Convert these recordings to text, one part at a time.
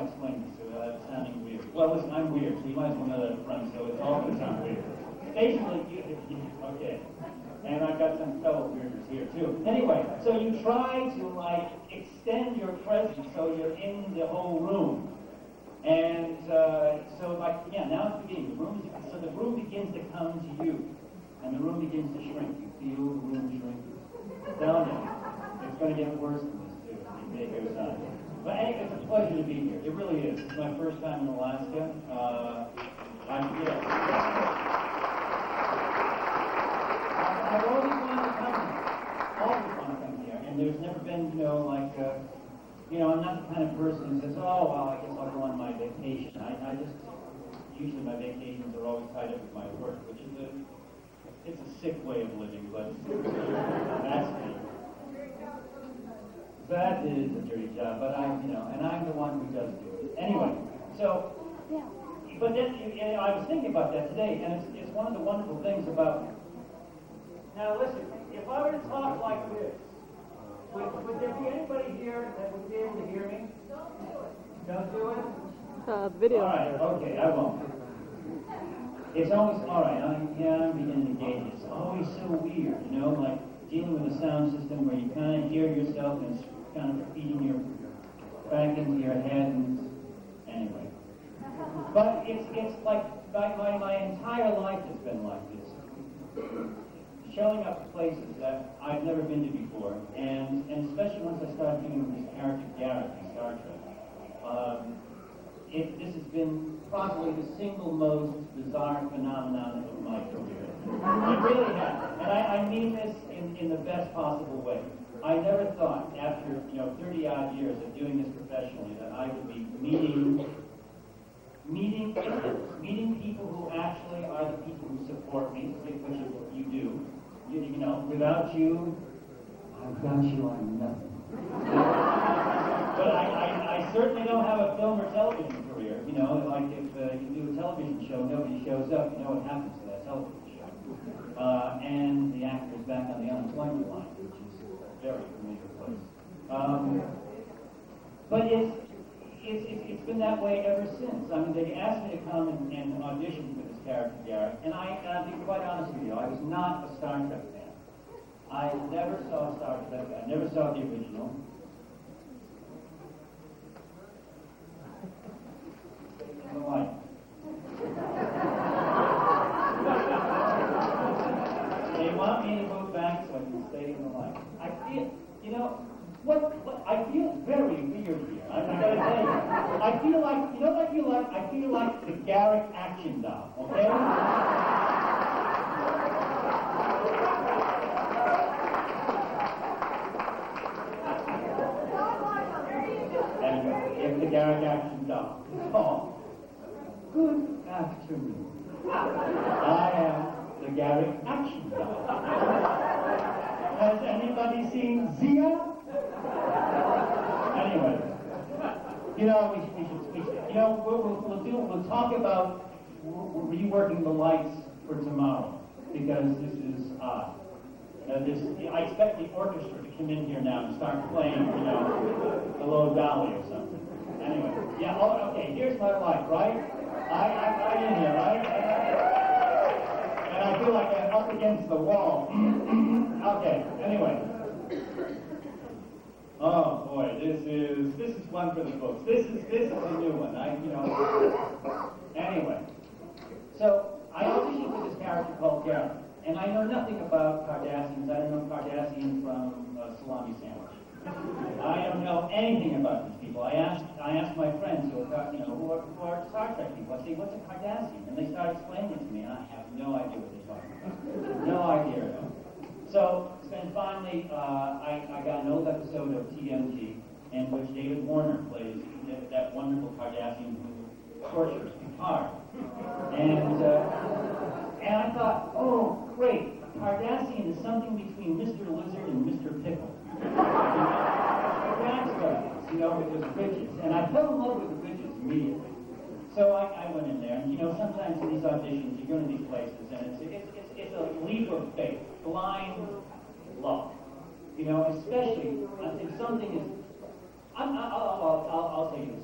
explain this without sounding weird. Well, listen, I'm weird, so you might as well know that up front, so it's all going to sound weird. Basically, okay. And I've got some fellow weirders here, too. Anyway, so you try to, like, extend your presence so you're in the whole room. And so, like, yeah, now it's beginning. So the room begins to come to you. And the room begins to shrink. You feel the room shrink. I'm telling you, it's going to get worse than this, too, as the day goes on. But anyway, it's a pleasure to be here. It really is. It's my first time in Alaska. I've always wanted to come here. Always want to come here. And there's never been, I'm not the kind of person who says, oh, well, I guess I'll go on my vacation. Usually my vacations are always tied up with my work, which is it's a sick way of living, but that's me. That is a dirty job, but and I'm the one who does do it. Anyway, so, but then, I was thinking about that today, and it's one of the wonderful things about, now listen, if I were to talk like this, would there be anybody here that would be able to hear me? Don't do it? Video. All right, okay, I won't. It's always, all right, I'm beginning to gauge it. It's always so weird, like dealing with a sound system where you kind of hear yourself and it's kind of feeding your back into your head, and anyway. But it's like my entire life has been like this. Showing up to places that I've never been to before, and especially once I started dealing with this character Garrett in Star Trek. This has been probably the single most bizarre phenomenon of my career. It really has. And I mean this in the best possible way. I never thought, after 30-odd years of doing this professionally, that I would be meeting people who actually are the people who support me, which is what you do. Without you, I'm nothing. But I certainly don't have a film or television career. Like if you do a television show, nobody shows up, you know what happens to that television show. And the actor is back on the unemployment line, which is a very familiar place. But it's been that way ever since. I mean, they asked me to come and audition for this character, Garrett, and I'll be quite honest with you, I was not a Star Trek fan. I never saw Star Trek. I never saw the original. The light. They want me to move back so I can stay in the light. I feel, I feel very weird here. I gotta tell you. I feel like, I feel like the Garrett action doll, okay? And if the Garrett action doll. Oh. Good afternoon. I am the Garrett Action Doll. Has anybody seen Zia? Anyway, we'll talk about reworking the lights for tomorrow, because this is odd. I expect the orchestra to come in here now and start playing, the Low Dolly or something. Anyway, okay, here's my light, right? I'm right in here, right? And I feel like I'm up against the wall. Okay, anyway. Oh boy, this is one for the books. This is a new one. Anyway. So I auditioned for this character called Garrett, and I know nothing about Cardassians. I don't know Cardassian from a salami sandwich. I don't know anything about these people. I asked my friends who are Star Trek people. I say, what's a Cardassian? And they start explaining it to me, and I have no idea what they're talking about. No idea at all. So then finally, I got an old episode of TNG in which David Warner plays that wonderful Cardassian who tortures Picard. And I thought, oh, great. Cardassian is something between Mr. Lizard and Mr. Pickle. That's what it is, with those bridges. And I fell in love with the bridges immediately. So I went in there, and sometimes in these auditions, you go to these places, and it's a leap of faith, blind love. Especially if something is. I'll take this.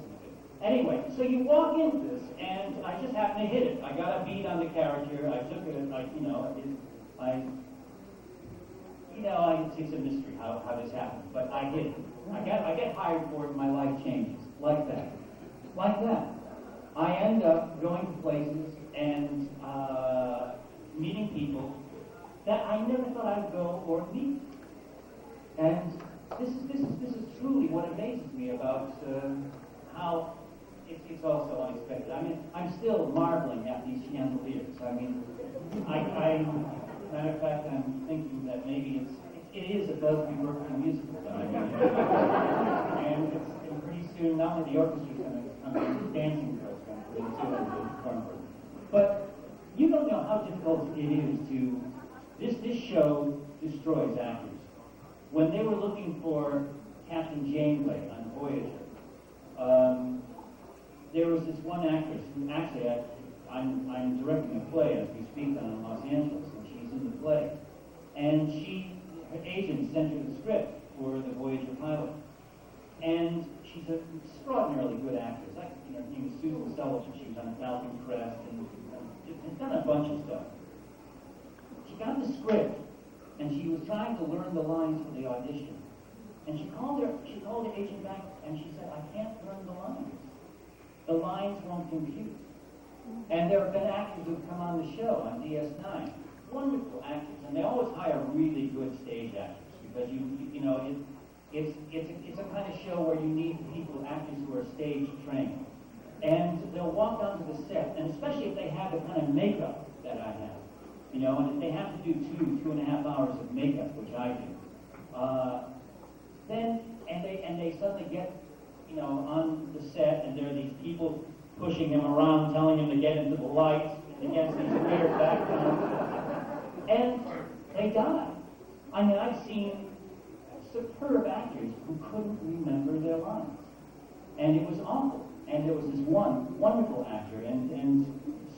Anyway, so you walk into this, and I just happened to hit it. I got a beat on the character. I took it, it's a mystery how this happened, but I hit it. I get hired for it, my life changes. Like that. Like that. I end up going to places and meeting people that I never thought I'd go or meet. And this is truly what amazes me about how it's also unexpected. I mean, I'm still marveling at these chandeliers. I mean, matter of fact, I'm thinking that maybe it is a Busby Berkeley musical that I'm doing. And pretty soon, not only the orchestra's going to come in, the dancing girl's going to come in too. But you don't know how difficult it is to, this show destroys actors. When they were looking for Captain Janeway on Voyager, there was this one actress who actually, I'm directing a play as we speak down in Los Angeles, and she's in the play. And her agent sent her the script for the Voyager pilot. And she's an extraordinarily good actress. Her name is Susan Sullivan. She was on Falcon Crest and has done a bunch of stuff. She got the script, and she was trying to learn the lines for the audition. And she called her agent back, and she said, I can't learn the lines. The lines won't compute. And there have been actors who've come on the show on DS9, wonderful actors, and they always hire really good stage actors because it's a kind of show where you need actors who are stage trained, and they'll walk onto the set, and especially if they have the kind of makeup that I have, and if they have to do 2.5 hours of makeup, which I do, then they suddenly get on the set, and there are these people pushing him around, telling him to get into the lights against these weird backgrounds, and they die. I mean, I've seen superb actors who couldn't remember their lines, and it was awful. And there was this one wonderful actor, and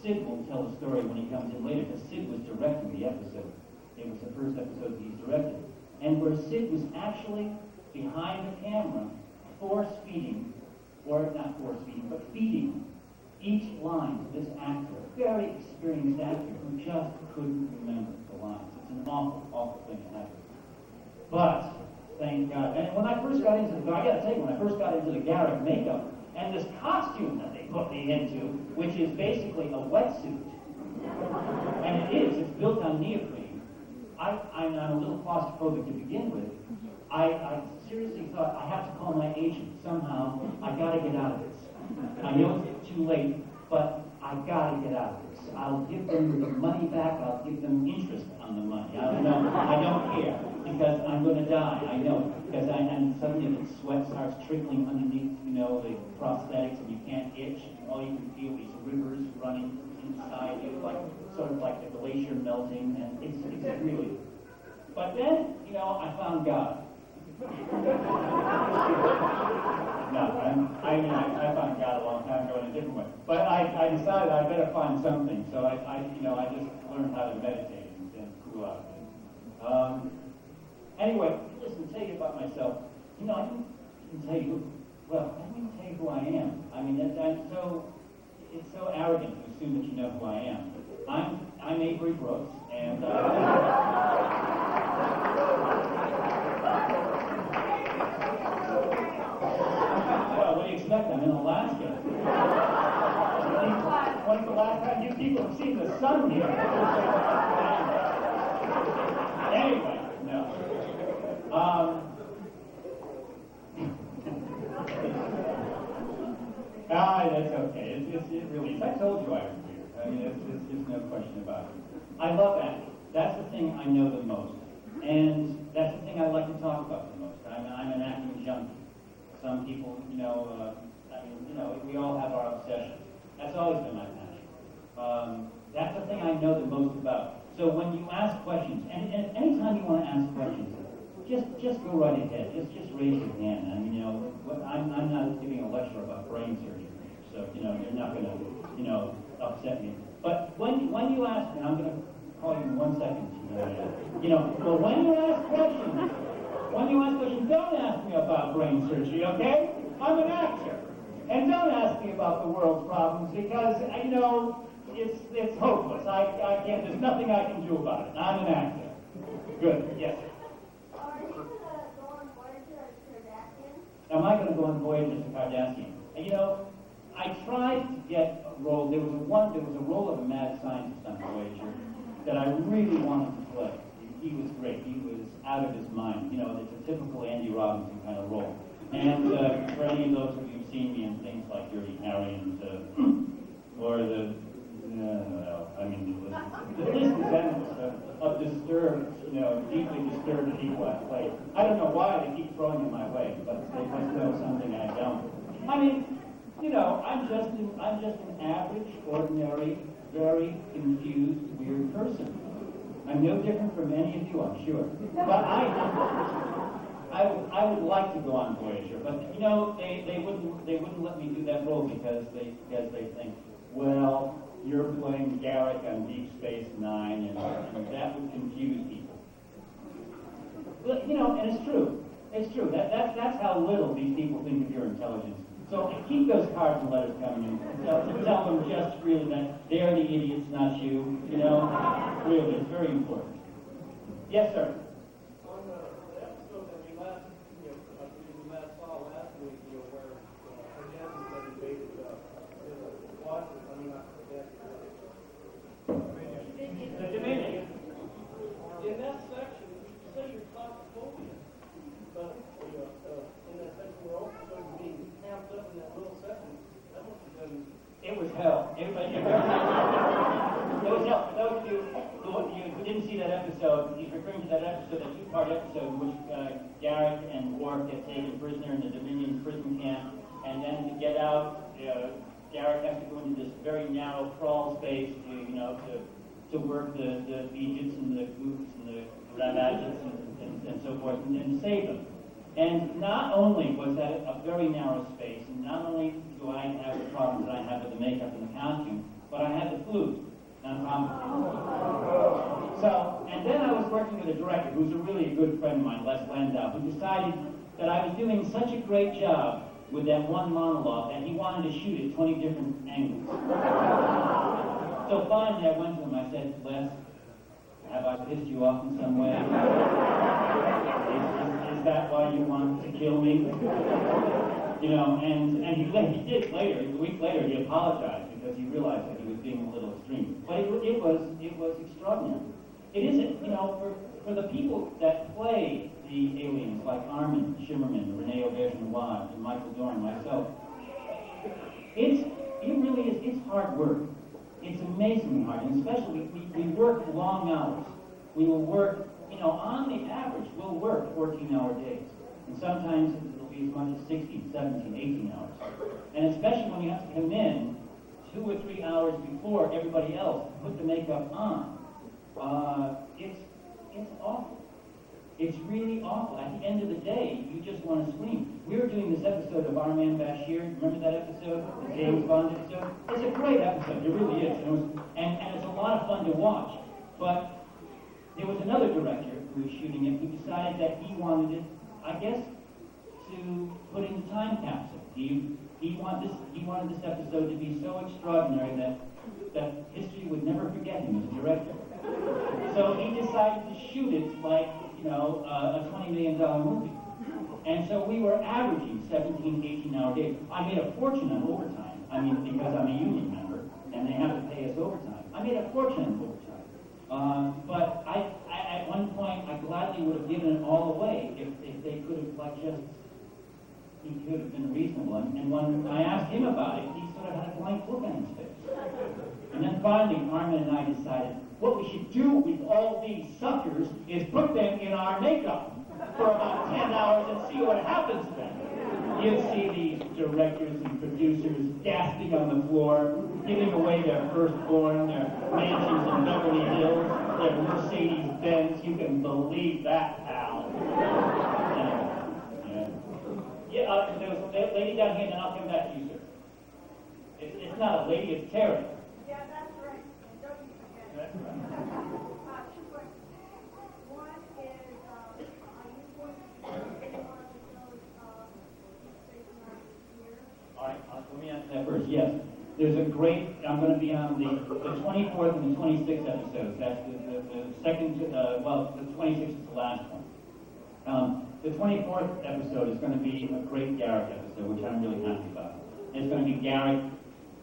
Sid will tell the story when he comes in later, because Sid was directing the episode. It was the first episode he's directed, and where Sid was actually behind the camera, feeding each line to this actor, a very experienced actor who just couldn't remember the lines. It's an awful, awful thing to happen. But, thank God. And when I first got into the Garrick makeup, and this costume that they put me into, which is basically a wetsuit, and it's built on neoprene, I'm a little claustrophobic to begin with. I seriously thought, I have to call my agent somehow. I got to get out of this. I know it's too late, but I got to get out of this. I'll give them the money back. I'll give them interest on the money. I don't care, because I'm going to die. I know it. And suddenly the sweat starts trickling underneath, the prosthetics, and you can't itch. All you can feel these rivers running inside you, sort of like the glacier melting, and it's really. But then, I found God. No, I found God a long time ago in a different way. But I decided I better find something, so I just learned how to meditate and cool out a bit. Anyway, listen, tell you about myself. I didn't tell you who I am. I mean, it's so arrogant to assume that you know who I am. I'm Avery Brooks, and what do you expect? I'm in Alaska. When's the last time you people have seen the sun here? Anyway, no. That's okay. It really is. I told you I was weird. I mean, there's no question about it. I love acting. That's the thing I know the most. And that's the thing I like to talk about the most. I'm an acting junkie. Some people, we all have our obsessions. That's always been my passion. That's the thing I know the most about. So when you ask questions, and anytime you want to ask questions, just go right ahead. Just raise your hand. I mean, I'm not giving a lecture about brain surgery, so you're not going to upset me. But when you ask me, I'm going to call you in 1 second. But when you ask questions, don't ask me about brain surgery, okay? I'm an actor. And don't ask me about the world's problems because I know it's hopeless. I can't. There's nothing I can do about it. I'm an actor. Good. Yes. Are you going to go on Voyager as Kardashian? Am I going to go on Voyager as a Kardashian? And, I tried to get a role. There was a role of a mad scientist on Voyager that I really wanted to play. He was great. He was out of his mind. It's a typical Andy Robinson kind of role. And for any of those of you who've seen me in things like Dirty Harry and or the list is endless of disturbed, deeply disturbed people I play. I don't know why they keep throwing them my way, but they must know something I don't. I'm just an average, ordinary, very confused, weird person. I'm no different from any of you, I'm sure. But I would like to go on Voyager, but they wouldn't let me do that role because they think, well, you're playing Garrick on Deep Space Nine, and that would confuse people. But, and it's true. It's true. That's how little these people think of your intelligence. So keep those cards and letters coming in. Tell them just really that they're the idiots, not you. Really, it's very important. Yes, sir. On the episode that we last saw last week, where Kardashians had invaded Washington, The Dominion. in that section, you say you're claustrophobic, but in that section where all of a being camped up in that little section, that must have been... It was hell. It was hell. For those of you who didn't see that episode, he's referring to that episode, that two-part episode in which Garrick and Worf get taken prisoner in the Dominion prison camp, and then to get out, Garrick has to go into this very narrow crawl space to work the Egypts and the Goops and the Ravagets and so forth, and save them. And not only was that a very narrow space, and not only do I have the problems that I have with the makeup and the costume, but I had the flu. So, and then I was working with a director who's really a good friend of mine, Les Landau, who decided that I was doing such a great job with that one monologue that he wanted to shoot at 20 different angles. So finally I went to him, I said, Les, have I pissed you off in some way? Is that why you want to kill me? And he did later, a week later, he apologized because he realized that he was being a little extreme. But it was extraordinary. It isn't, for the people that play the aliens, like Armin Shimmerman, Renee Auberge-Noir, and Michael Dorn, myself, it really is, it's hard work. It's amazingly hard, and especially we work long hours. We will work, on the average, we'll work 14-hour days. And sometimes it'll be as much as 16, 17, 18 hours. And especially when you have to come in 2 or 3 hours before everybody else to put the makeup on. It's awful. It's really awful. At the end of the day, you just want to scream. We were doing this episode of Our Man Bashir. Remember that episode? The James Bond episode? It's a great episode. It really is. And it's a lot of fun to watch. But there was another director who was shooting it who decided that he wanted it, I guess, to put in the time capsule. He wanted this episode to be so extraordinary that history would never forget him as a director. So he decided to shoot it like, a $20 million movie. And so we were averaging 17, 18-hour days. I made a fortune on overtime. Because I'm a union member, and they have to pay us overtime. I made a fortune on overtime. But I at one point, I gladly would have given it all away if they could have, he could have been reasonable. And when I asked him about it, he sort of had a blank look on his face. And then finally, Armin and I decided, what we should do with all these suckers is put them in our makeup for about 10 hours and see what happens to them. You'd see these directors and producers gasping on the floor, giving away their firstborn, their mansions in Beverly Hills, their Mercedes-Benz. You can believe that, pal. There was a lady down here, and then I'll come back to you, sir. It's not a lady, it's Terry. Yeah, that's right. Don't you forget it. That's right. Two questions. One is, are you going to do any more episodes of Space Nine this year? All right, let me answer that first. Yes, there's a great, I'm going to be on the 24th and the 26th episodes. That's the second, well, the 26th is the last one. The 24th episode is going to be a great Garrick episode, which I'm really happy about. It's going to be Garrick,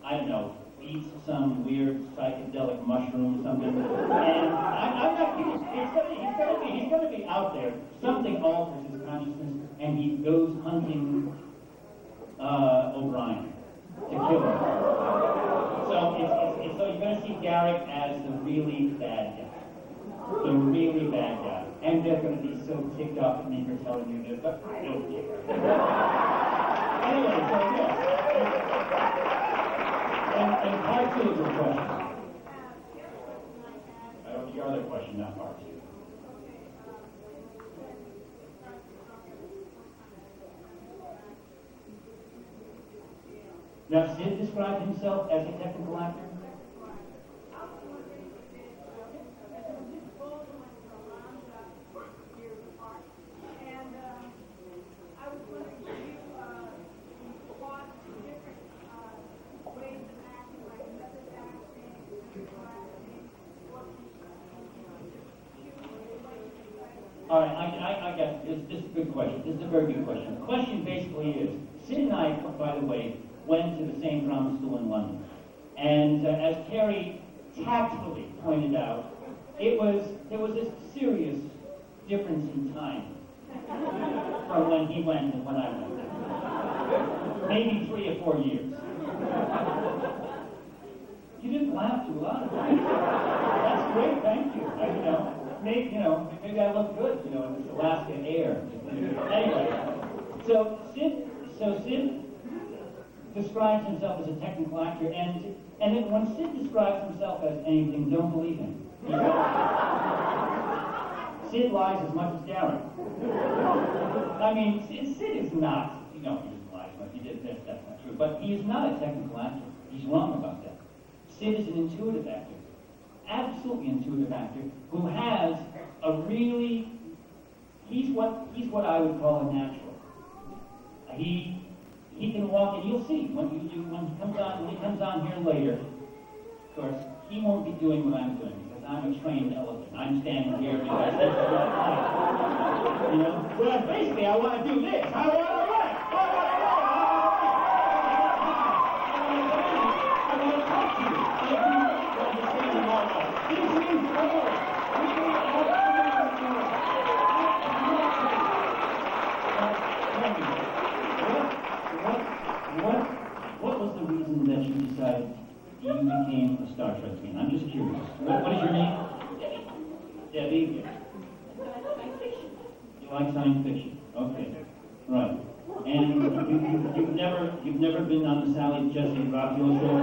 I don't know, eats some weird psychedelic mushroom or something. And I'm not kidding. He's going to be out there. Something alters his consciousness, and he goes hunting O'Brien to kill him. So so you're going to see Garrick as the really bad guy. The really bad guy. And they're going to be so ticked off at me for telling you this, but I don't care. Anyway, so yes. And part two of your question. I don't your other question, not part two. Now, Sid described himself as a technical actor? All right, I guess this is a good question. This is a very good question. The question basically is, Sid and I, by the way, went to the same drama school in London. And as Carrie tactfully pointed out, there was a serious difference in time from when he went and when I went. Maybe 3 or 4 years. You didn't laugh too loud. That's great, thank you. Maybe I look good, in this Alaska air. Anyway, so Sid describes himself as a technical actor, and then when Sid describes himself as anything, don't believe him. Sid lies as much as Garrick. I mean, Sid is not, he doesn't lie as much, that's not true, but he is not a technical actor. He's wrong about that. Sid is an intuitive actor, absolutely intuitive actor, who has a really, he's what I would call a natural. He can walk, and you'll see when he comes on here later. Of course, he won't be doing what I'm doing because I'm a trained elephant. I'm standing here because this is not mine. Well, basically, I want to do this. I want to run. I want to talk to you. What was the reason that you decided you became a Star Trek fan? I'm just curious. What is your name? Debbie. You like science fiction? Okay. Right. And you've never been on the Sally Jesse Rockville show?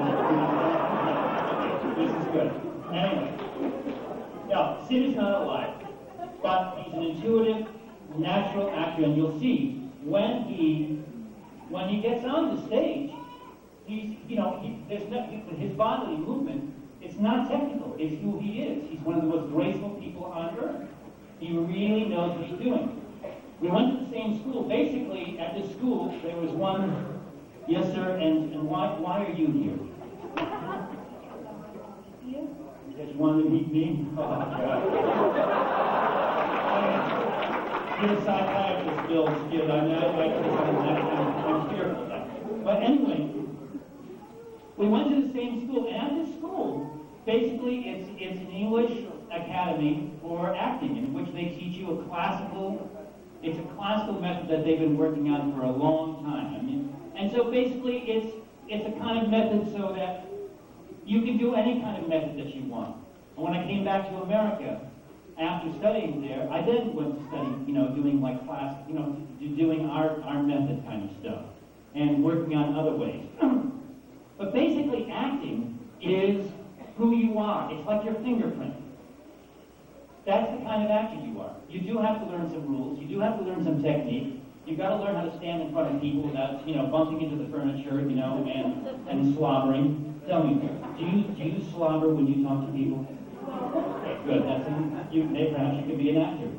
This is good. Anyway. Now, Sid is not alive, but he's an intuitive, natural actor, and you'll see when he gets on the stage, his bodily movement, it's not technical, it's who he is. He's one of the most graceful people on earth. He really knows what he's doing. We went to the same school. Basically, at this school, there was one, yes sir, and why are you here? Because you wanted to meet me? Oh, God. You're a psychiatrist, Bill Skid. I'm fearful of that. But anyway, we went to the same school, and at this school, basically, it's an English academy for acting, in which they teach you a classical method that they've been working on for a long time. And so basically, it's a kind of method so that you can do any kind of method that you want. And when I came back to America, after studying there, I then went to study, doing like class, doing our method kind of stuff, and working on other ways. But basically, acting is who you are. It's like your fingerprint. That's the kind of actor you are. You do have to learn some rules. You do have to learn some technique. You've got to learn how to stand in front of people without, bumping into the furniture, and slobbering. Tell me, do you slobber when you talk to people? Okay, good. Perhaps you could be an actor.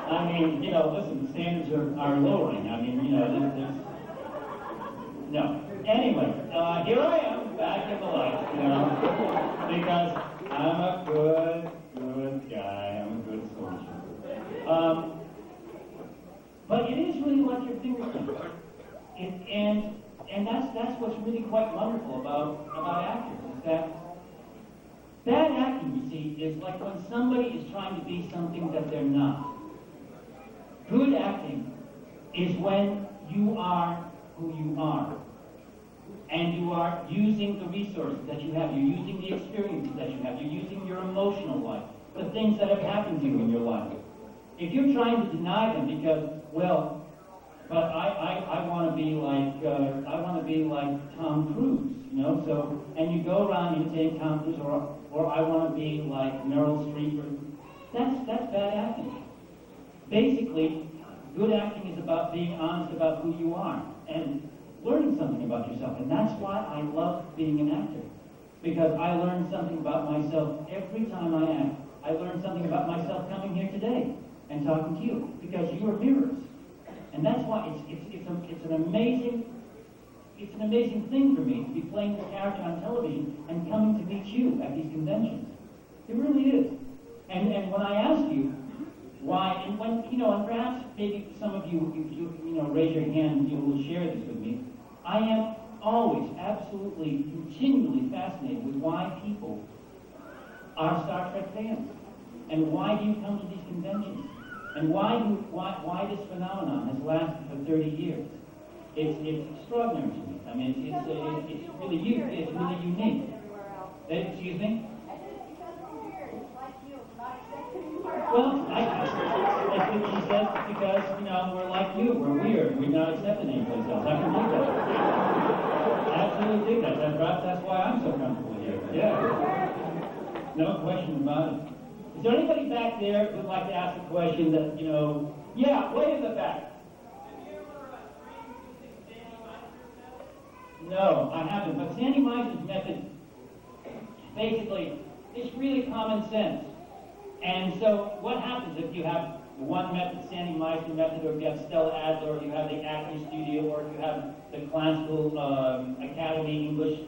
I mean, listen, the standards are lowering. I mean, No. Anyway, here I am, back in the light, because I'm a good guy. I'm a good soldier. But it is really like your fingerprints. And that's what's really quite wonderful about actors, is that bad acting, you see, is like when somebody is trying to be something that they're not. Good acting is when you are who you are. And you are using the resources that you have. You're using the experiences that you have. You're using your emotional life, the things that have happened to you in your life. If you're trying to deny them because, well, but I want to be like Tom Cruise, So, and you go around imitate Tom Cruise, or I want to be like Meryl Streep. That's bad acting. Basically, good acting is about being honest about who you are and learning something about yourself. And that's why I love being an actor, because I learn something about myself every time I act. I learn something about myself coming here today and talking to you, because you are mirrors. And that's why it's an amazing thing for me to be playing this character on television and coming to meet you at these conventions. It really is. And when I ask you why, and when and perhaps maybe some of you raise your hand and you will share this with me. I am always absolutely continually fascinated with why people are Star Trek fans, and why do you come to these conventions? And why this phenomenon has lasted for 30 years? It's extraordinary to me. I mean, it's really unique. Excuse me? Well, that's what she says, because we're like you. We're weird. We're not accepted anyplace else. I can believe that. Absolutely think that. That's why I'm so comfortable here. Yeah. No question about it. Is there anybody back there who'd like to ask a question that, yeah, way in the back? Have you ever dreamed using Sandy Meister's method? No, I haven't. But Sandy Meister's method, basically, is really common sense. And so what happens if you have one method, Sandy Meister method, or if you have Stella Adler, or you have the Acting Studio, or if you have the Classical Academy English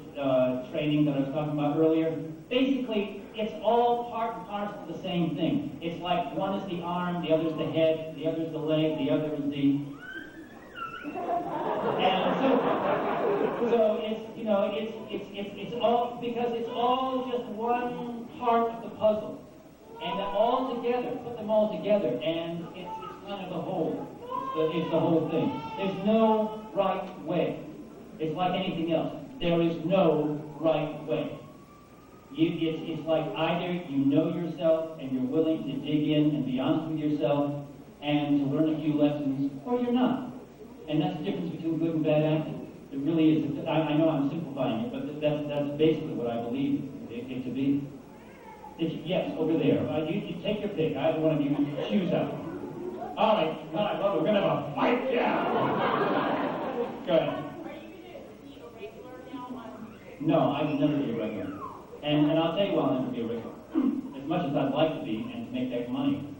training that I was talking about earlier? Basically, it's all part and parcel of the same thing. It's like one is the arm, the other is the head, the other is the leg, the other is the... And so it's all, because it's all just one part of the puzzle. And all together, put them all together, and it's kind of the whole. It's the whole thing. There's no right way. It's like anything else. There is no right way. It's like either you know yourself and you're willing to dig in and be honest with yourself and to learn a few lessons, or you're not. And that's the difference between good and bad acting. It really is. I know I'm simplifying it, but that's basically what I believe it to be. Yes, over there. You take your pick. Either one of you choose out. All right. Well, we're going to have a fight. Yeah. Go ahead. Are you going to be a regular now? No, I would never be a regular. And I'll tell you why I'll never be a regular. As much as I'd like to be and to make that money,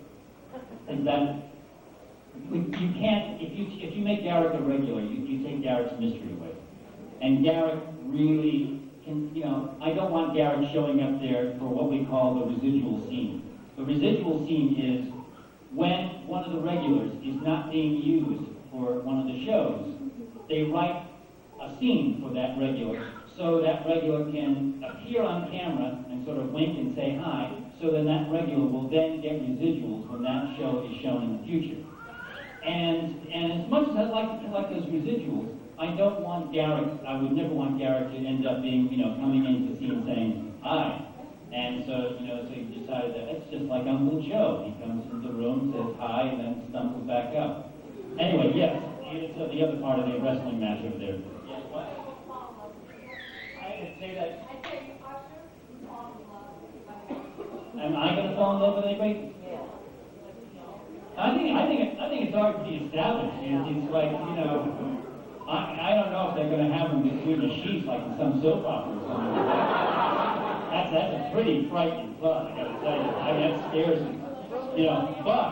is that you can't, if you make Garrick a regular, you take Garrick's mystery away. And Garrick really can, I don't want Garrick showing up there for what we call the residual scene. The residual scene is when one of the regulars is not being used for one of the shows, they write a scene for that regular, so that regular can appear on camera and sort of wink and say hi, so then that regular will then get residuals when that show is shown in the future. And as much as I'd like to collect those residuals, I don't want Garrick, I would never want Garrick to end up being, coming into the scene saying hi. And so, so he decided that it's just like Uncle Joe. He comes into the room, says hi, and then stumbles back up. Anyway, yes, it's the other part of the wrestling match over there. Yes, what? I didn't say that. Am I going to fall in love with anybody? I think it's already pretty established. It's like, I don't know if they're going to have them between the sheets like in some soap opera or something. That's a pretty frightening thought, I got to tell you. That scares me. But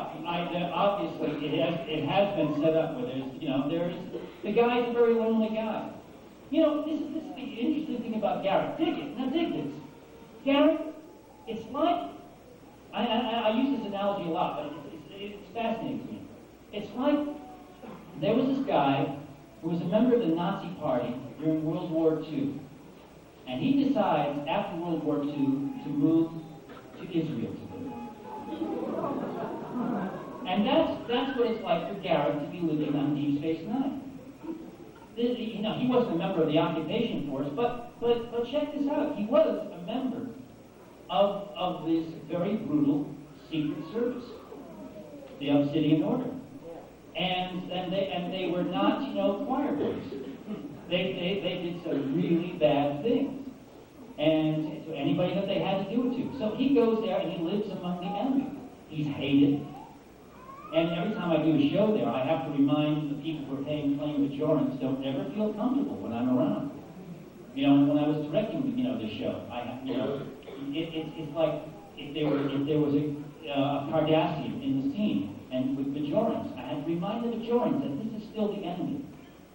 obviously it has been set up where there's the guy's a very lonely guy. You know, this is the interesting thing about Garrett. Dig it. Now dig this. Garrett, it's like, I use this analogy a lot, but it's fascinating to me. It's like there was this guy who was a member of the Nazi Party during World War II. And he decides, after World War II, to move to Israel to live. And that's what it's like for Garrett to be living on Deep Space Nine. You know, he wasn't a member of the occupation force, but check this out. He was a member of this very brutal secret service, the Obsidian Order. And they were not, you know, choir boys. They did some really bad things. And to anybody that they had to do it to. So he goes there and he lives among the enemy. He's hated. And every time I do a show there, I have to remind the people who are playing Bajorans, don't ever feel comfortable when I'm around. You know, when I was directing, you know, the show, it's like if there was a Cardassian in the scene, and with Bajorans, I had to remind the Bajorans that this is still the enemy.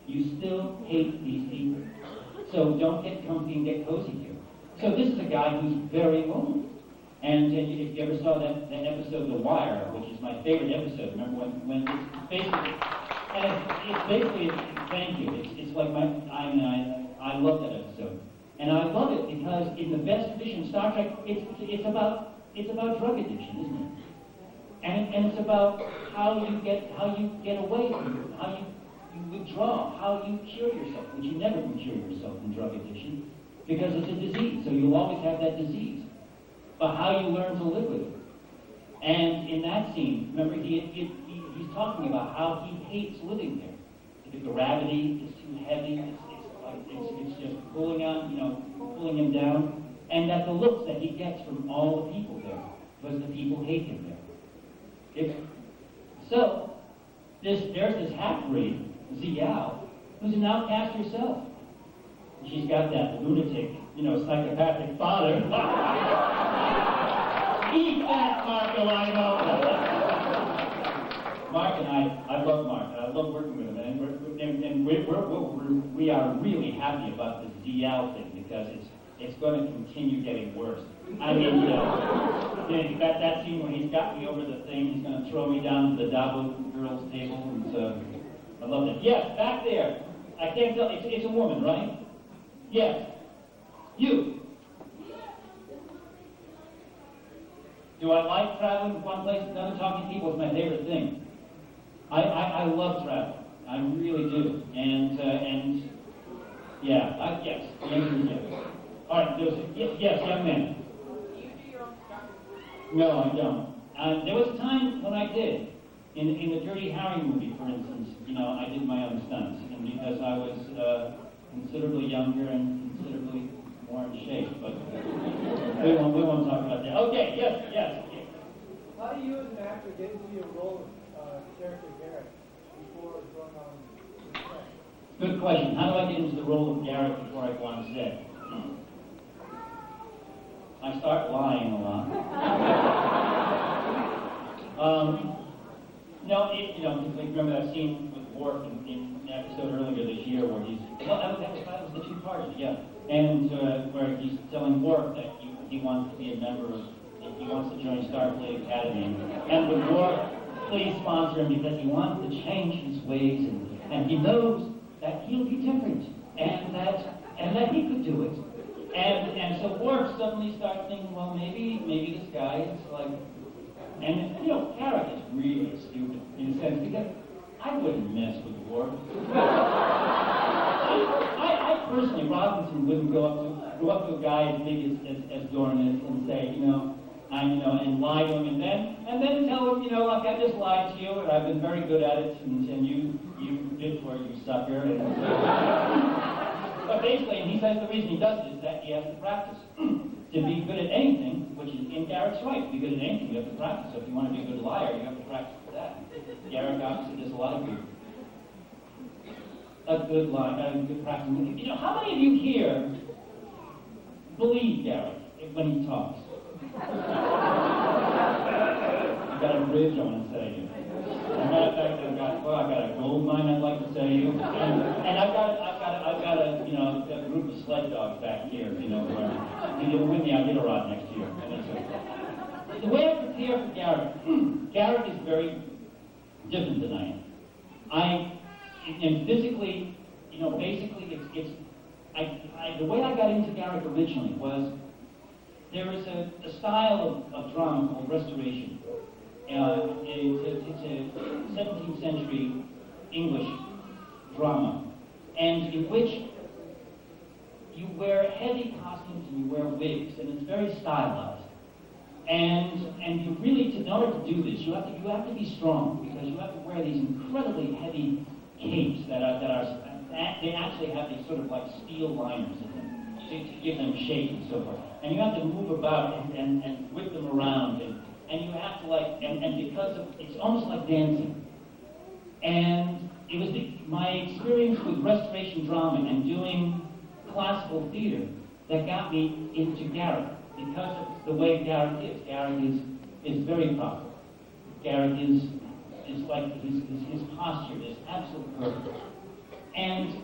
You still hate these people. So don't get comfy and get cozy here. So this is a guy who's very lonely. And if you ever saw that episode, The Wire, which is my favorite episode, remember when it's basically, thank you, it's like I love that episode. And I love it because in the best tradition of Star Trek, it's about drug addiction, isn't it? And it's about how you get away from it, how you withdraw, how you cure yourself, which you never can cure yourself from drug addiction, because it's a disease, so you'll always have that disease. But how you learn to live with it. And in that scene, remember, he's talking about how he hates living there. The gravity is too heavy, it's just pulling him down, and that the looks that he gets from all the people there, because the people hate him there. So, there's this half-breed, Ziyao, who's an outcast herself. She's got that lunatic, psychopathic father. Eat that, Marco, I know. Mark and I love Mark. I love working with him, and we are really happy about this Ziyao thing because it's going to continue getting worse. I mean, that scene when he's got me over the thing, he's going to throw me down to the Dabo girls' table, and I love that. Yes, back there. I can't tell. It's a woman, right? Yes. You. Do I like traveling from one place to another? Talking to people is my favorite thing. I love traveling. I really do. And yeah, yes. The answer is yes. All right, yes, young man. Do you do your own photography? No, I don't. There was a time when I did. In the Dirty Harry movie, for instance, I did my own stunts. And because I was considerably younger and considerably more in shape, but we won't talk about that. Okay, yes. How do you as an actor get into your role of character Garrett before going on the set? Good question. How do I get into the role of Garrett before I go on set? I start lying a lot. Remember that scene with Worf in an episode earlier this year where that was the two parties, yeah. And where he's telling Worf that he wants to be a member of, he wants to join Starfleet Academy. And with Worf, please sponsor him because he wants to change his ways and he knows that he'll be different and that he could do it. And so Worf suddenly starts thinking, well, maybe this guy is like, and Carrick is really stupid in a sense because I wouldn't mess with Worf. I personally, Robinson wouldn't go up to a guy as big as Dorn is and say, and lie to him and then tell him, like I just lied to you and I've been very good at it and you did for it, you sucker. But basically, and he says the reason he does it is that he has to practice. To be good at anything, which is in Garrett's right, to be good at anything, you have to practice. So if you want to be a good liar, you have to practice for that. Garrett obviously does a lot of good practice. How many of you here believe Garrett when he talks? You got a bridge I want to say to you. As a matter of fact, I've got a gold mine I'd like to say to you, and I've got a a group of sled dogs back here, where you'll win the Iditarod next year. And that's it. The way I prepare for Garrick, Garrick is very different than I am. And physically, basically, the way I got into Garrick originally was there is a style of drama called restoration. It's a 17th century English drama, and in which you wear heavy costumes and you wear wigs, and it's very stylized. And you really, in order to do this, you have to be strong, because you have to wear these incredibly heavy capes that they actually have these sort of like steel liners in them to give them shape and so forth. And you have to move about and whip them around, and you have to and because of, it's almost like dancing. And it was my experience with restoration drama and doing classical theater that got me into Garrick, because of the way Garrick is. Garrick is very proper. Garrick is like his posture is absolutely perfect. And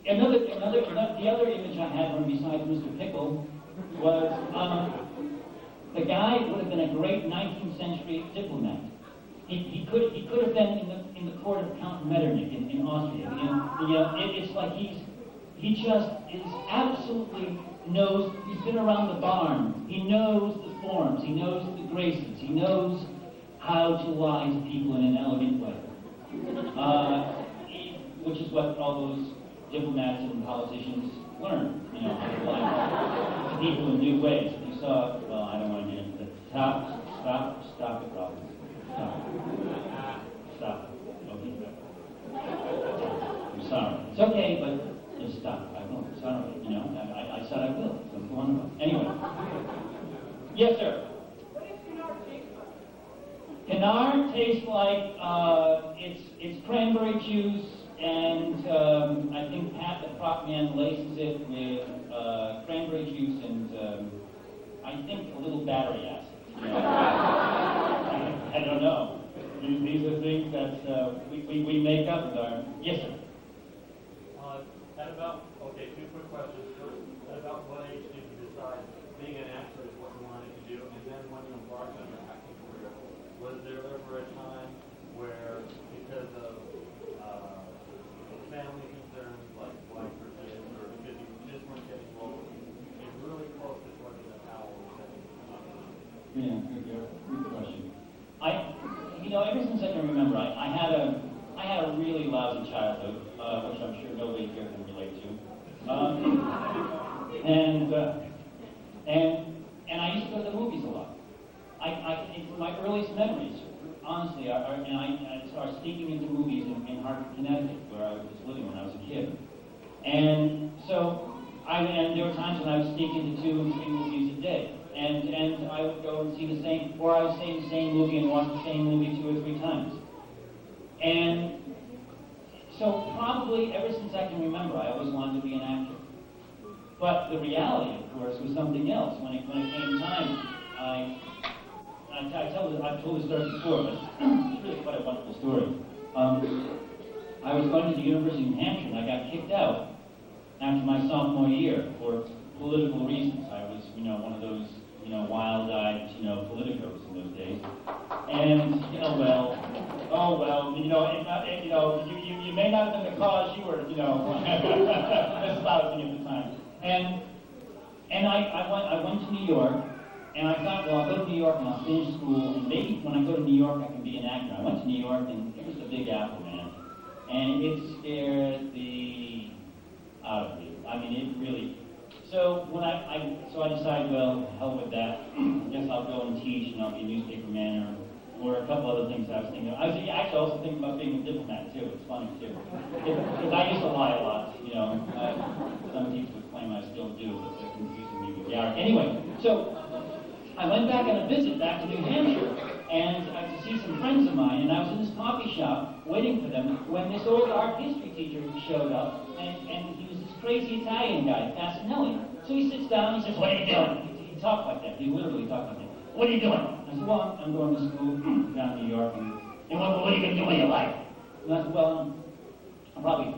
the other image I had from besides Mr. Pickle was the guy would have been a great 19th century diplomat. He could have been in the court of Count Metternich in Austria. It's like he just is absolutely knows. He's been around the barn. He knows the forms. He knows the graces. He knows how to lie to people in an elegant way, which is what all those diplomats and politicians learn. How to lie to people in new ways. If you saw, well, I don't want to get into that. Stop it, Robin. Stop it. Okay. I'm sorry. It's okay, but just stop. I won't. Sorry. I said I will. So go on. Anyway. Yes, sir. What does canard taste like? Canard tastes like it's cranberry juice, and I think Pat the prop man laces it with cranberry juice and I think a little battery acid. I don't know. These are things that we make up with our... Yes, sir. Two quick questions. First, at about what age did you decide being an actor is what you wanted to do? And then when you embarked on your acting career, was there ever a time where, because of family concerns like wife or kids, or because you just weren't getting roles, you came really close to joining the towel? Yeah, good question. Ever since I can remember, I had a really lousy childhood, which I'm sure nobody here can relate to. And I used to go to the movies a lot. It's my earliest memories, honestly. I started sneaking into movies in Hartford, Connecticut, where I was living when I was a kid. And so, there were times when I would sneak into 2 and 3 movies a day. And I would go and see the same, or I would see the same movie and watch the same movie 2 or 3 times. And so probably ever since I can remember, I always wanted to be an actor. But the reality, of course, was something else. When it came time, I've told the story before, but it's really quite a wonderful story. I was going to the University of New Hampshire, and I got kicked out after my sophomore year for political reasons. I was, one of those, wild-eyed, politicos in those days. And, you may not have been the cause you were, espousing at the time. And I went to New York, and I thought, well, I'll go to New York and I'll finish school, and maybe when I go to New York I can be an actor. I went to New York, and it was the Big Apple, man. And it scared the out of me. I mean, it really... So when I decided, well, hell with that. I guess I'll go and teach, and I'll be a newspaper man, or a couple other things I was thinking of. I was actually also thinking about being a diplomat, too. It's funny, too. Because I used to lie a lot, Some people would claim I still do, but they're confusing me with Garrick. Anyway, so I went back on a visit back to New Hampshire, and to see some friends of mine, and I was in this coffee shop waiting for them when this old art history teacher showed up, and he was this crazy Italian guy, Fasinelli. So he sits down and he says, "What are you doing?" He talked like that. He literally talked like that. "What are you doing?" I said, "Well, I'm going to school down in New York." And what are you going to do in your life? And I said, "Well, I'll probably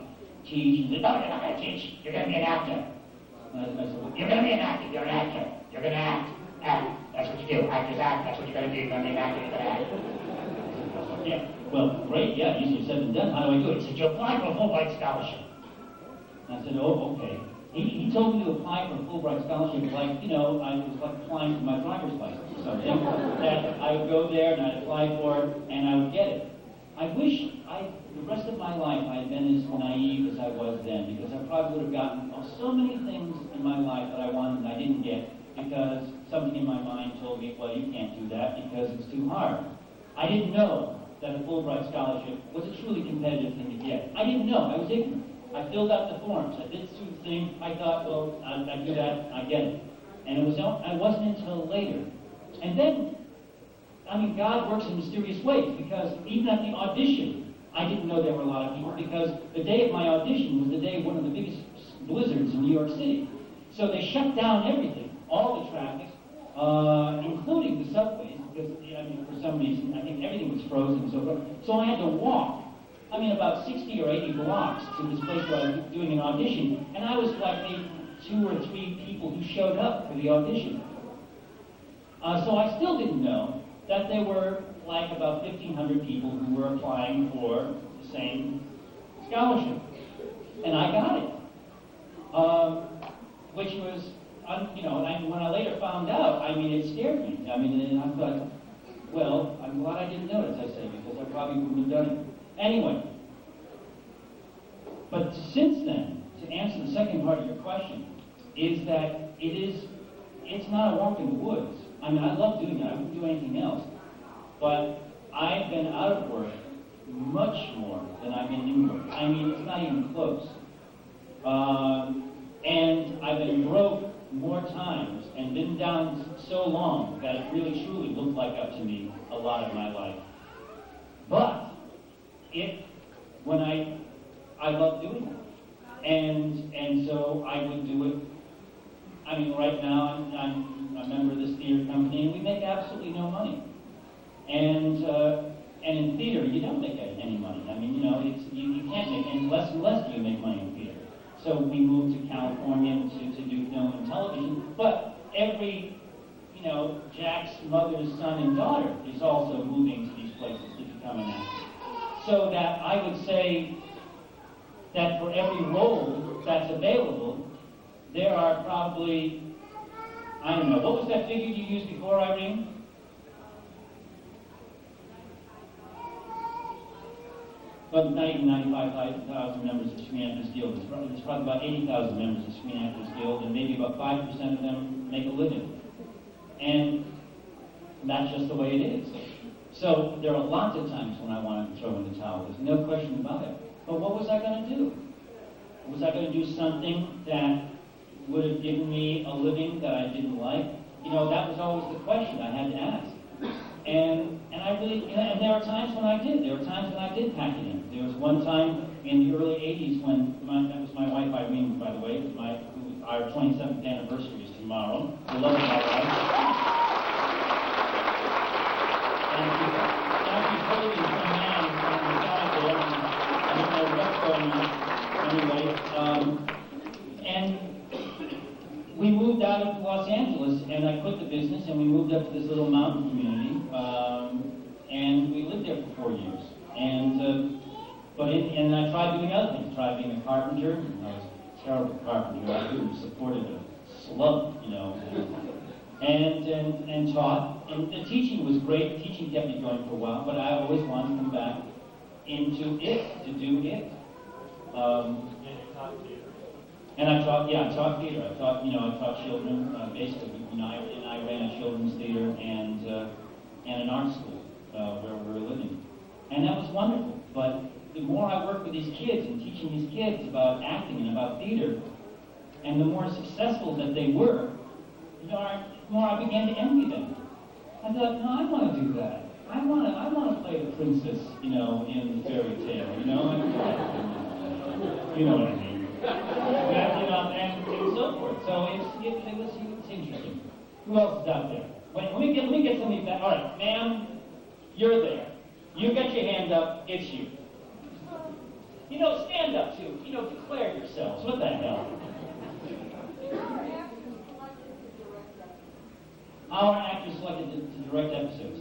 teach. And they said, no, you're not going to teach. You're going to be an actor. And I said, well, you're going to be an actor. You're an actor. You're going to act. Act. That's what you do. Actors act. That's what you're going to do. You're going to be an actor. You're going to act. Yeah. Well, great. Yeah, easier said than done. How do I do it? He said, you apply for a Fulbright scholarship. And I said, oh, okay. He told me to apply for a Fulbright scholarship like, I was like applying for my driver's license or something. That I would go there and I'd apply for it and I would get it. I wish the rest of my life I had been as naive as I was then, because I probably would have gotten so many things in my life that I wanted and I didn't get because something in my mind told me, well, you can't do that because it's too hard. I didn't know that a Fulbright scholarship was a truly competitive thing to get. I didn't know. I was ignorant. I filled out the forms. I did the thing. I thought, well, I do that. I get it. And it wasn't until later. And then, God works in mysterious ways, because even at the audition, I didn't know there were a lot of people, because the day of my audition was the day of one of the biggest blizzards in New York City. So they shut down everything, all the traffic, including the subways, because, for some reason, I think everything was frozen and so forth. So I had to walk, about 60 or 80 blocks to this place where I was doing an audition, and I was like maybe 2 or 3 people who showed up for the audition. So I still didn't know that there were like about 1,500 people who were applying for the same scholarship. And I got it. Which was, and when I later found out, it scared me. And I thought, well, I'm glad I didn't know it, as I say, because I probably wouldn't have done it. Anyway, but since then, to answer the second part of your question, is that it's not a walk in the woods. I love doing it. I wouldn't do anything else. But I've been out of work much more than I've been in work. It's not even close. And I've been broke more times and been down so long that it really truly looked like up to me a lot of my life. But when I love doing it. And so I would do it. Right now I'm a member of this theater company, and we make absolutely no money. And in theater, you don't make any money. You can't make any less and less do you make money in theater. So we moved to California to do film and television. But every, Jack's mother's son and daughter is also moving to these places to become an actor. So that I would say that for every role that's available, there are probably, what was that figure you used before, Irene? Well, not even 95,000 members of the Screen Actors Guild. There's probably about 80,000 members of the Screen Actors Guild, and maybe about 5% of them make a living. And that's just the way it is. So there are lots of times when I wanted to throw in the towel. There's no question about it. But what was I going to do? Was I going to do something that would have given me a living that I didn't like? That was always the question I had to ask. And I really, and there are times when I did. There were times when I did pack it in. There was one time in the early 80s when, that was my wife Irene, by the way, our 27th anniversary is tomorrow. The love of my life. And she's holding some man on the side there, and I don't know what's going on. Anyway, and we moved out of Los Angeles, and I quit the business, and we moved up to this little mountain community, and we lived there for 4 years. And I tried doing other things. I tried being a carpenter, and I was a terrible carpenter. I couldn't support a slug, and taught. And the teaching was great. The teaching kept me going for a while, but I always wanted to come back into it, to do it. And I taught theater. I taught children, basically, I ran a children's theater and an art school where we were living. And that was wonderful. But the more I worked with these kids and teaching these kids about acting and about theater, and the more successful that they were, the more I began to envy them. I thought, no, I want to do that. I want to play the princess, in the fairy tale, You know what I mean. And so forth. So it's interesting. Who else is out there? Wait, let me get somebody back. All right, ma'am, you're there. You got your hand up. It's you. Stand up too. Declare yourselves. What the hell? Our actors selected to direct episodes.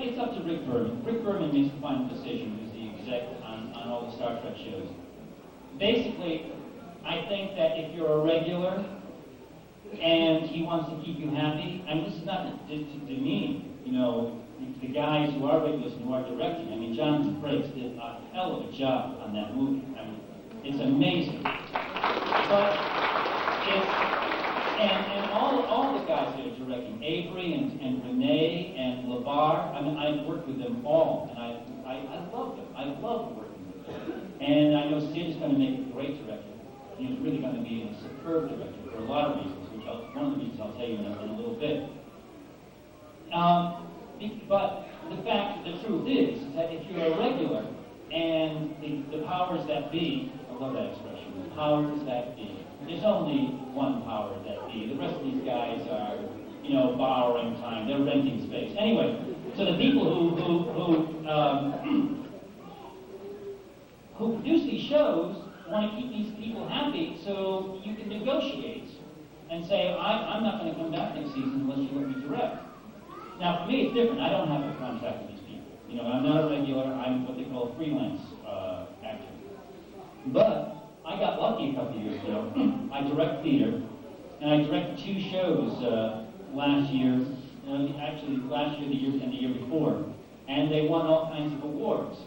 It's up to Rick Berman. Rick Berman makes the final decision, who's the exec on all the Star Trek shows. Basically, I think that if you're a regular and he wants to keep you happy, this is not to demean, the guys who are regulars and who are directing. Jonathan Frakes did a hell of a job on that movie. It's amazing. But and all the guys that are directing, Avery and Renee and LeVar, I've worked with them all, and I love them. I love working with them. And I know Sid is going to make a great director. He's really going to be a superb director for a lot of reasons, one of the reasons I'll tell you in a little bit. But the truth is that if you're a regular and the powers that be, I love that expression, the powers that be, there's only one power that be. The rest of these guys are, borrowing time. They're renting space. Anyway, so the people who produce these shows want to keep these people happy, so you can negotiate and say, I'm not going to come back next season unless you let me direct. Now, for me, it's different. I don't have a contract with these people. I'm not a regular. I'm what they call a freelance actor. But I got lucky a couple of years ago. I direct theater, and I directed 2 shows last year. Actually, last year, the year before, and they won all kinds of awards.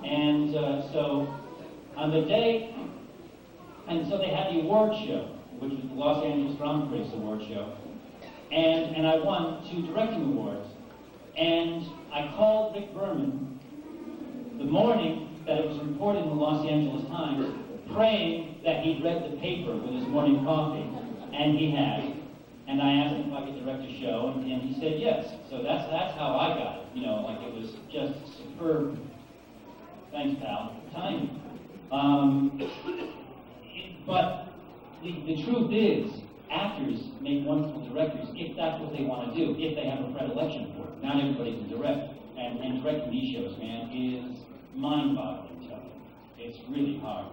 And so on the day, so they had the award show, which was the Los Angeles Grand Prix Award show, and I won 2 directing awards. And I called Rick Berman the morning that it was reported in the Los Angeles Times, praying that he'd read the paper with his morning coffee, and he had. And I asked him if I could direct a show, and he said yes. So that's how I got it. It was just superb. Thanks, pal. Timing. But the truth is, actors make wonderful directors if that's what they want to do, if they have a predilection for it. Not everybody can direct. And directing these shows, man, is mind-boggling tough. It's really hard.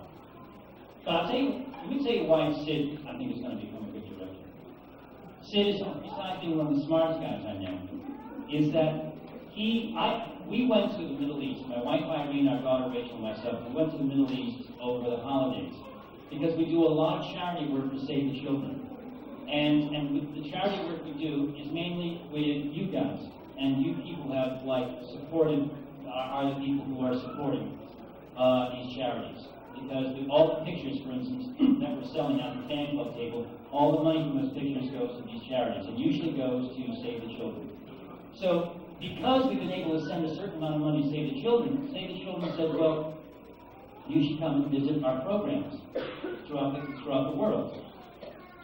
But let me tell you why Sid, I think, is going to become a good director. Sid is, besides being one of the smartest guys I know, is that we went to the Middle East. My wife Irene, our daughter Rachel, and myself, we went to the Middle East over the holidays because we do a lot of charity work to Save the Children. And the charity work we do is mainly with you guys. And you people have, supported, are the people who are supporting these charities. Because all the pictures, for instance, that we're selling at the fan club table, all the money from those pictures goes to these charities. It usually goes to Save the Children. So, because we've been able to send a certain amount of money to Save the Children said, well, you should come and visit our programs throughout the world.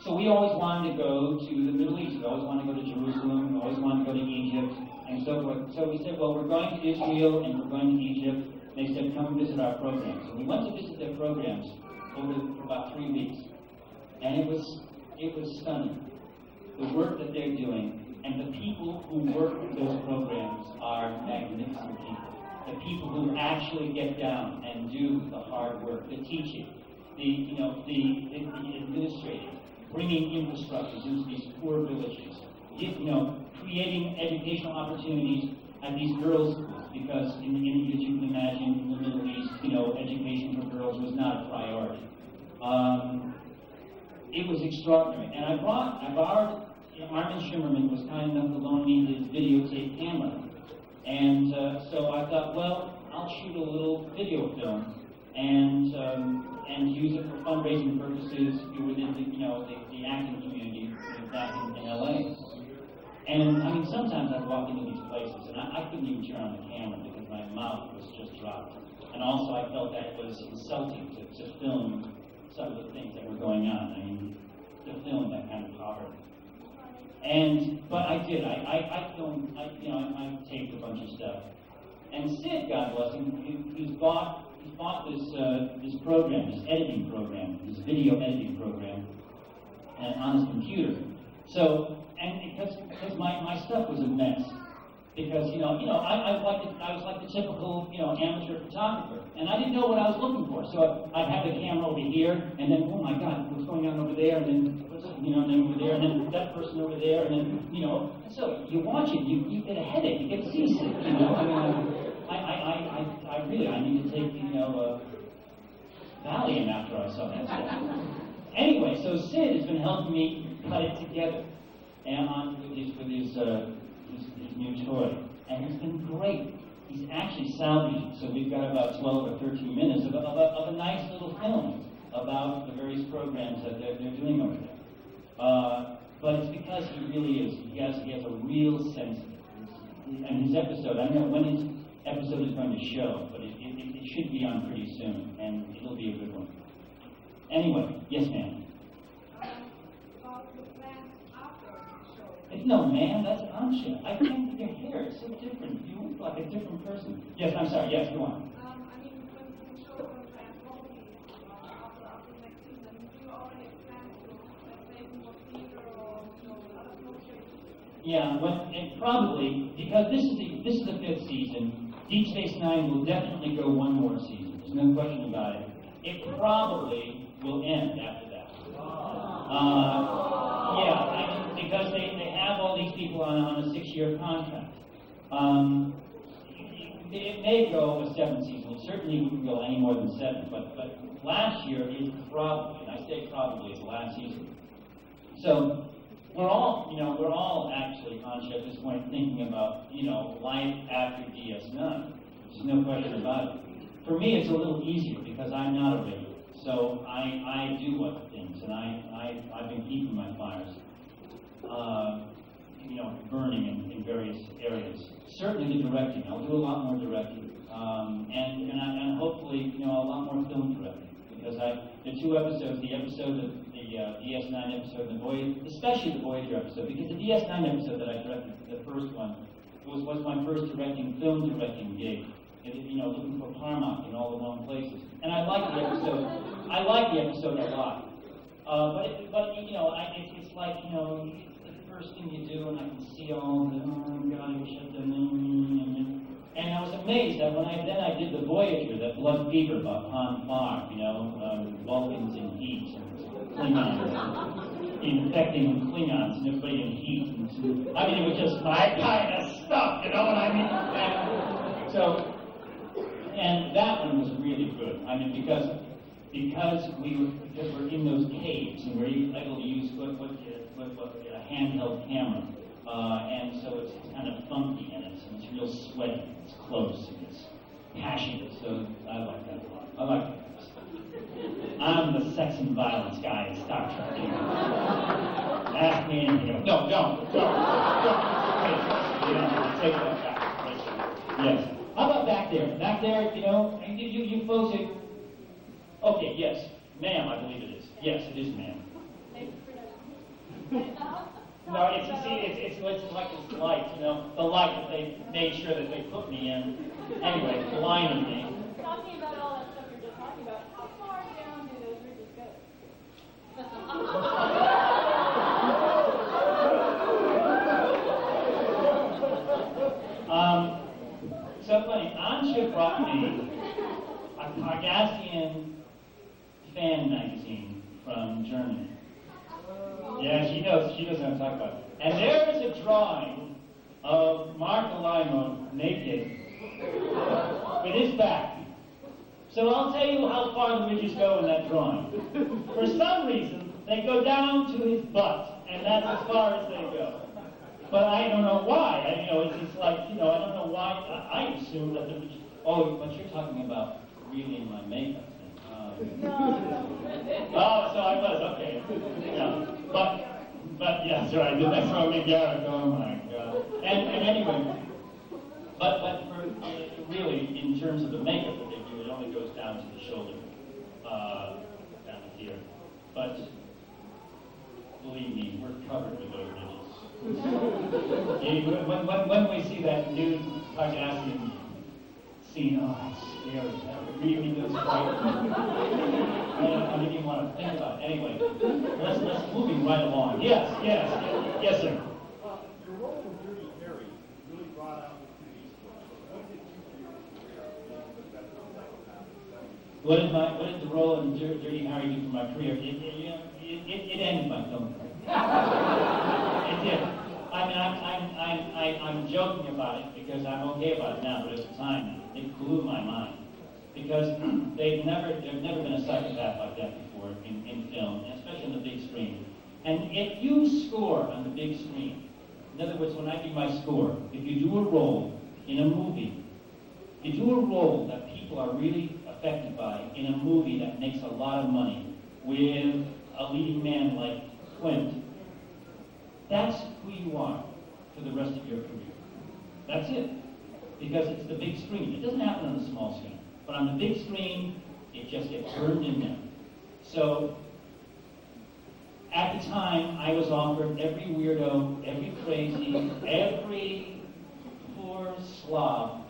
So we always wanted to go to the Middle East. We always wanted to go to Jerusalem. We always wanted to go to Egypt, and so forth. So we said, well, we're going to Israel and we're going to Egypt. They said, come and visit our programs. And we went to visit their programs for about 3 weeks. And it was stunning. The work that they're doing, and the people who work with those programs are magnificent people. The people who actually get down and do the hard work, the teaching, the administrating, bringing infrastructures into these poor villages, creating educational opportunities at these girls' schools, because as you can imagine, in the Middle East, education for girls was not a priority. It was extraordinary. And I borrowed, Armin Shimmerman was kind enough to loan me his videotape camera. And so I thought, well, I'll shoot a little video film and use it for fundraising purposes within the acting community back in LA. And sometimes I'd walk into these places and I couldn't even turn on the camera because my mouth was just dropped. And also I felt that it was insulting to film some of the things that were going on. To film that kind of poverty. But I did. I filmed. I taped a bunch of stuff. And Sid, God bless him, he's bought this program, this editing program, this video editing program, on his computer. So, and because my stuff was a mess, Because, I was like the typical, amateur photographer. And I didn't know what I was looking for. So I'd have the camera over here, and then, oh my God, what's going on over there? And then, and then over there, and then that person over there, and then, so you watch it, you get a headache, you get seasick, I mean, I need to take, Valium after I saw that stuff. Anyway, so Sid has been helping me cut it together, and with his new toy, and it's been great. He's actually salvaged, so we've got about 12 or 13 minutes of a nice little film about the various programs that they're doing over there. But it's because he really is. He has a real sense of it. And his episode, I don't know when his episode is going to show, but it should be on pretty soon, and it'll be a good one. Anyway, yes, ma'am. No, ma'am, that's Ansha. I think with your hair, it's so different. You look like a different person. Yes, I'm sorry. Yes, go on. I mean, when the show is transforming after next season, do you already plan to make more theater or other projects? Yeah, well, and probably because this is the 5th season. Deep Space Nine will definitely go one more season. There's no question about it. It probably will end after that. Because they have all these people on a 6-year contract. It may go a 7th season. It certainly wouldn't go any more than 7. But last year is probably, and I say probably, is the last season. So we're all actually conscious at this point thinking about, life after DS9. There's no question about it. For me, it's a little easier because I'm not a regular. So I do other things, and I've been keeping my fires, burning in various areas. Certainly the directing. I'll do a lot more directing, and hopefully, a lot more film directing. Because the 2 episodes, the episode of the DS9 episode, and the Voyager, especially the Voyager episode, because the DS9 episode that I directed, the first one, was my first film directing gig. Looking for Parmak in all the wrong places. And I like the episode. I like the episode a lot. It's like, the first thing you do, and I can see all the, oh God, I wish I'd done that. And I was amazed that when I did the Voyager, that blood fever about Pond Farm, Vulcans in heat, and Klingons, infecting Klingons, and everybody in heat. And, it was just my kind of stuff, you know what I mean? And that one was really good. Because we're in those caves and we're able to use a handheld camera, and so it's kind of funky and it's real sweaty, it's close, and it's passionate. So I like that a lot. I like that. I'm the sex and violence guy in Star Trek. Ask me anything. No, don't. Take that back. Yes. How about back there? Back there, you folks are... Okay, yes. Ma'am, I believe it is. Yes, it is ma'am. No, it's like this light, the light that they made sure that they put me in. Anyway, blinding me. Talking about all that stuff you're just talking about, how far down do those ridges go? So funny, Ansha brought me a Cardassian fan magazine from Germany. Yeah, she knows what I'm talking about. And there is a drawing of Mark Alimo naked with his back. So I'll tell you how far the ridges go in that drawing. For some reason, they go down to his butt, and that's as far as they go. But I don't know why. It's like, I don't know why. I assume that but you're talking about really in my makeup. Oh, so I was, okay. Yeah. But yes, right. That's what we got. Oh my God. And anyway, but for really, in terms of the makeup that they do, it only goes down to the shoulder, down to here. But believe me, we're covered with those ridges. When we see that nude Cardassian scene, oh, it's scary. That really does frighten me. I didn't even want to think about it. Anyway, let's moving right along. Yes, sir. Your role in Dirty Harry really brought out What did the role in Dirty Harry do for my career? It ended my film career. It did. I mean, I'm joking about it because I'm okay about it now, but at the time, it blew my mind. Because there've never been a psychopath like that before in film, especially on the big screen. And if you score on the big screen, in other words, when I do my score, if you do a role in a movie, if you do a role that people are really affected by in a movie that makes a lot of money with a leading man like Quint, that's who you are for the rest of your career. That's it. Because it's the big screen. It doesn't happen on the small screen. But on the big screen, it just gets burned in there. So, at the time, I was offered every weirdo, every crazy, every poor slob,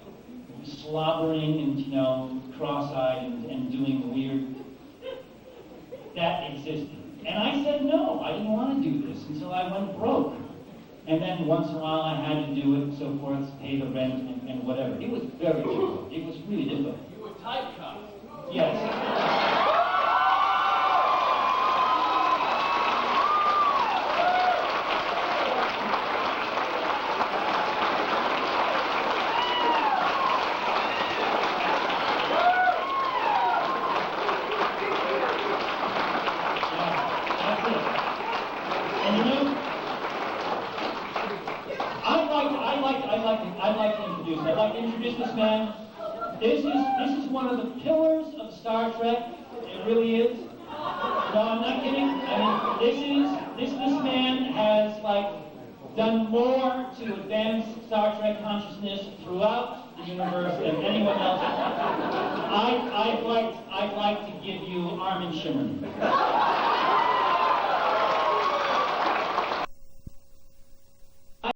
slobbering and, cross-eyed and doing weird. That existed. And I said no, I didn't want to do this until I went broke. And then once in a while I had to do it, so forth, pay the rent and whatever. It was very difficult. It was really difficult. You were typecast. Yes. I'd like to introduce this man. This is one of the pillars of Star Trek. It really is. No, I'm not kidding. I mean, this man has done more to advance Star Trek consciousness throughout the universe than anyone else. I'd like to give you Armin Shimmerman.